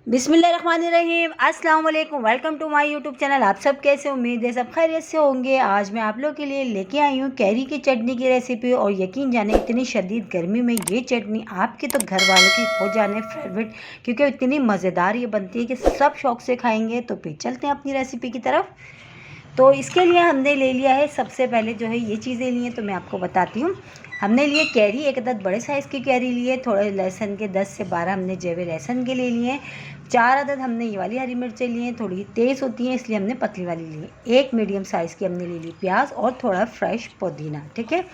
बिस्मिल्लाहिर्रहमानिर्रहीम, अस्सलाम वालेकुम। Welcome to my YouTube channel. आप सब कैसे, उम्मीद है सब खैरियत से होंगे। आज मैं आप लोग के लिए लेके आई हूँ कैरी की चटनी की रेसिपी। और यकीन जाने इतनी शदीद गर्मी में ये चटनी आपके तो घर वालों की हो जाने फेवरेट, क्योंकि इतनी मज़ेदार ये बनती है कि सब शौक़ से खाएँगे। तो फिर चलते हैं अपनी रेसिपी की तरफ। तो इसके लिए हमने ले लिया है, सबसे पहले जो है ये चीज़ें ली हैं तो मैं आपको बताती हूँ। हमने लिए कैरी, एक अदद बड़े साइज़ की कैरी लिए, थोड़े लहसुन के 10 से 12 हमने जेवे लहसुन के ले लिए, 4 अदद हमने ये वाली हरी मिर्चें ली हैं, थोड़ी तेज़ होती हैं इसलिए हमने पतली वाली ली है। एक मीडियम साइज़ की हमने ले ली प्याज और थोड़ा फ्रेश पुदीना। ठीक है,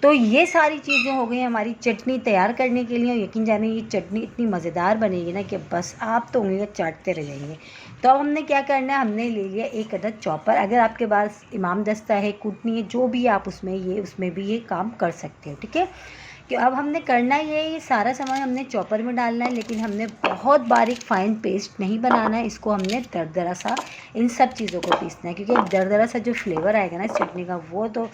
तो ये सारी चीज़ें हो गई हमारी चटनी तैयार करने के लिए। और यकीन जाने ये चटनी इतनी मज़ेदार बनेगी ना कि बस आप तो उंगलियां चाटते रह जाएंगे। तो अब हमने क्या करना है, हमने ले लिया एक अदद चॉपर। अगर आपके पास इमाम दस्ता है, कूटनी है, जो भी आप उसमें भी ये काम कर सकते हो। ठीक है, कि अब हमने करना ये सारा सामान हमने चॉपर में डालना है, लेकिन हमने बहुत बारीक फाइन पेस्ट नहीं बनाना है। इसको हमने दरदरा सा इन सब चीज़ों को पीसना है, क्योंकि दरदरा सा जो फ्लेवर आएगा ना इस चटनी का, वो तो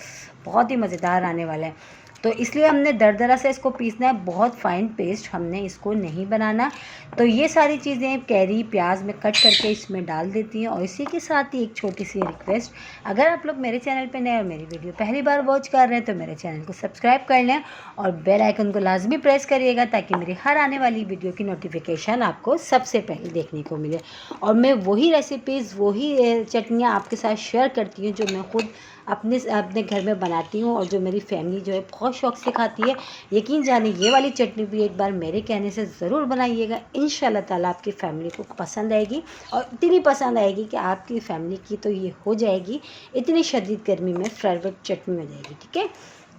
बहुत ही मज़ेदार आने वाला है। तो इसलिए हमने दरदरा से इसको पीसना है, बहुत फाइन पेस्ट हमने इसको नहीं बनाना। तो ये सारी चीज़ें कैरी प्याज में कट करके इसमें डाल देती हैं। और इसी के साथ ही एक छोटी सी रिक्वेस्ट, अगर आप लोग मेरे चैनल पे नए और मेरी वीडियो पहली बार वॉच कर रहे हैं तो मेरे चैनल को सब्सक्राइब कर लें और बेल आइकन को लाजमी प्रेस करिएगा, ताकि मेरी हर आने वाली वीडियो की नोटिफिकेशन आपको सबसे पहले देखने को मिले। और मैं वही रेसिपीज़, वही चटनियाँ आपके साथ शेयर करती हूँ जो मैं खुद अपने घर में बनाती हूँ और जो मेरी फैमिली जो है बहुत शौक़ से खाती है। यकीन जाने ये वाली चटनी भी एक बार मेरे कहने से ज़रूर बनाइएगा, इंशाल्लाह ताला आपकी फ़ैमिली को पसंद आएगी। और इतनी पसंद आएगी कि आपकी फ़ैमिली की तो ये हो जाएगी, इतनी शदीद गर्मी में फेवरेट चटनी हो जाएगी। ठीक है,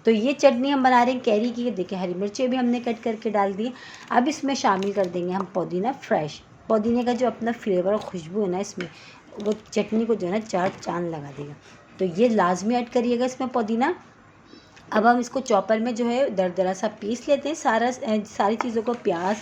तो ये चटनी हम बना रहे हैं कैरी की। देखिए हरी मिर्चें भी हमने कट करके डाल दी। अब इसमें शामिल कर देंगे हम पुदीना फ्रेश। पुदीने का जो अपना फ्लेवर और खुशबू है ना, इसमें वो चटनी को जो है ना चार चांद लगा देगा। तो ये लाजमी ऐड करिएगा इसमें पुदीना। अब हम इसको चॉपर में जो है दरदरा सा पीस लेते हैं। सारी चीज़ों को, प्याज,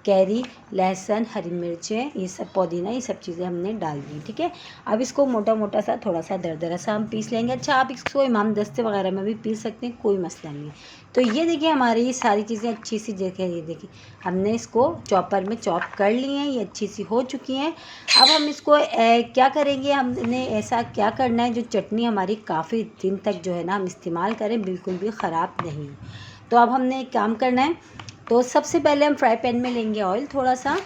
कैरी, लहसुन, हरी मिर्चें, ये सब पुदीना, ये सब चीज़ें हमने डाल दी। ठीक है, अब इसको मोटा मोटा सा थोड़ा सा दरदरा सा हम पीस लेंगे। अच्छा, आप इसको इमाम दस्ते वगैरह में भी पीस सकते हैं, कोई मसला नहीं है। तो ये देखिए हमारी ये सारी चीज़ें अच्छी सी जगह, ये देखिए हमने इसको चॉपर में चॉप कर ली हैं, ये अच्छी सी हो चुकी हैं। अब हम इसको क्या करेंगे, हमने ऐसा क्या करना है जो चटनी हमारी काफ़ी दिन तक जो है ना हम इस्तेमाल करें, बिल्कुल भी ख़राब नहीं हो। तो अब हमने एक काम करना है, तो सबसे पहले हम फ्राई पैन में लेंगे ऑयल थोड़ा सा।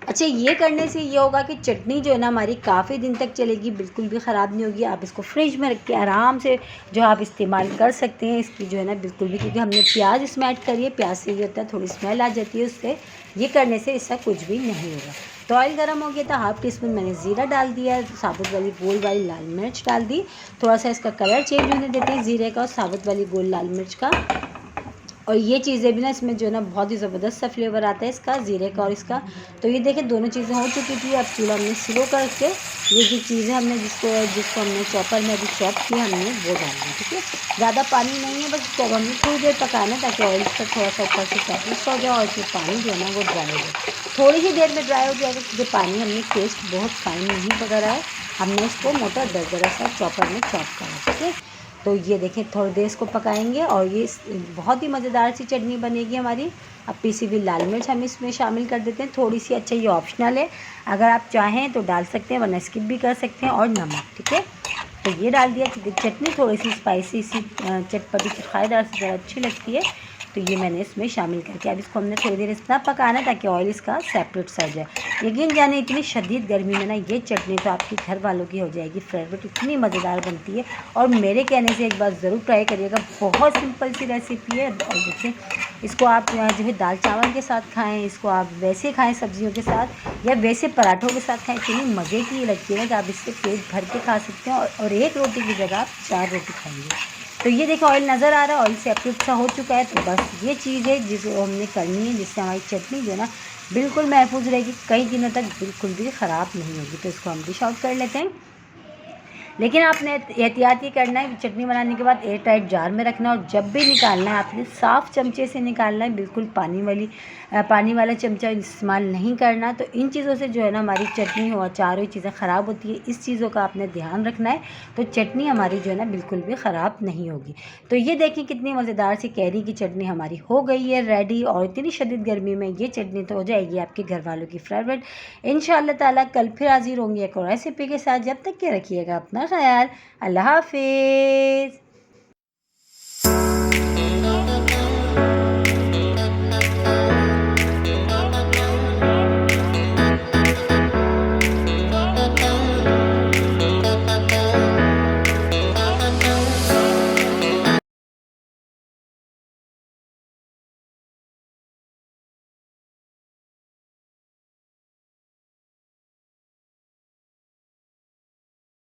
अच्छा, ये करने से ये होगा कि चटनी जो है ना हमारी काफ़ी दिन तक चलेगी, बिल्कुल भी ख़राब नहीं होगी। आप इसको फ्रिज में रख के आराम से जो आप इस्तेमाल कर सकते हैं। इसकी जो है ना बिल्कुल भी, क्योंकि हमने प्याज इसमें ऐड करी है, प्याज से ये होता है थोड़ी स्मेल आ जाती है उससे। ये करने से इसका कुछ भी नहीं होगा। तो ऑयल गर्म हो गया था, हाफ़ टी स्पून मैंने ज़ीरा डाल दिया, साबुत वाली गोल वाली लाल मिर्च डाल दी। थोड़ा सा इसका कलर चेंज होने देते हैं ज़ीरे का और साबुत वाली गोल लाल मिर्च का। और ये चीज़ें भी ना इसमें जो है ना बहुत ही ज़बरदस्त सा फ्लेवर आता है इसका, ज़ीरे का और इसका। तो ये देखिए दोनों चीज़ें हो चुकी थी। अब चूल्हा हमने स्लो करके ये जो चीज़ें हमने जिसको हमने चॉपर में अभी चॉप किया हमने वो डाल दी। ठीक है, ज़्यादा पानी नहीं है, बस इसको हमने थोड़ी देर पकाना ताकि ऑयल का थोड़ा सा ऊपर से सॉफ्ट हो जाए और इसमें पानी जो है ना वो ड्राई हो जाए। थोड़ी ही देर में ड्राई हो जाएगा, क्योंकि पानी हमने पेस्ट बहुत फाइन नहीं पकड़ा है, हमने इसको मोटा दरदरा सा चॉपर में चॉप करा। ठीक है, तो ये देखें थोड़ी देर इसको पकाएंगे और ये बहुत ही मज़ेदार सी चटनी बनेगी हमारी। अब पीसी हुई लाल मिर्च हम इसमें शामिल कर देते हैं थोड़ी सी। अच्छा, ये ऑप्शनल है, अगर आप चाहें तो डाल सकते हैं, वरना स्किप भी कर सकते हैं। और नमक, ठीक है, तो ये डाल दिया। चटनी थोड़ी सी स्पाइसी सी, चटपटी चटखारेदार से ज़रा अच्छी लगती है, तो ये मैंने इसमें शामिल करके अब इसको हमने थोड़ी देर इतना पकाना ताकि ऑयल इसका सेपरेट सा जाए। यकीन जाने इतनी शदीद गर्मी में ना ये चटनी तो आपकी घर वालों की हो जाएगी फेवरेट, इतनी मज़ेदार बनती है। और मेरे कहने से एक बार ज़रूर ट्राई करिएगा, बहुत सिंपल सी रेसिपी है। और देखिए इसको आप जो है दाल चावल के साथ खाएँ, इसको आप वैसे खाएँ सब्जियों के साथ, या वैसे पराठों के साथ खाएँ। इतनी मज़े की लगती है ना कि आप इससे पेट भर के खा सकते हैं, और एक रोटी की जगह आप 4 रोटी खाएँगे। तो ये देखो ऑयल नज़र आ रहा है, ऑयल सेपरेट सा हो चुका है। तो बस ये चीज़ है जिसको हमने करनी है, जिससे हमारी चटनी जो है ना बिल्कुल महफूज रहेगी, कई दिनों तक बिल्कुल भी ख़राब नहीं होगी। तो इसको हम डिश आउट कर लेते हैं। लेकिन आपने एहतियात ये करना है कि चटनी बनाने के बाद एयर टाइट जार में रखना है और जब भी निकालना है आपने साफ़ चमचे से निकालना है, बिल्कुल पानी वाला चमचा इस्तेमाल नहीं करना। तो इन चीज़ों से जो है ना हमारी चटनी हो, अचार हो, चीज़ें ख़राब होती है। इस चीज़ों का आपने ध्यान रखना है, तो चटनी हमारी जो है ना बिल्कुल भी ख़राब नहीं होगी। तो ये देखिए कितनी मज़ेदार सी कैरी की चटनी हमारी हो गई है रेडी, और इतनी शदीद गर्मी में ये चटनी तो हो जाएगी आपके घर वालों की फेवरेट। इंशाअल्लाह ताला कल फिर हाजिर होंगी एक और रेसिपी के साथ। जब तक के रखिएगा अपना ख्याल। अल्लाह हाफिज़।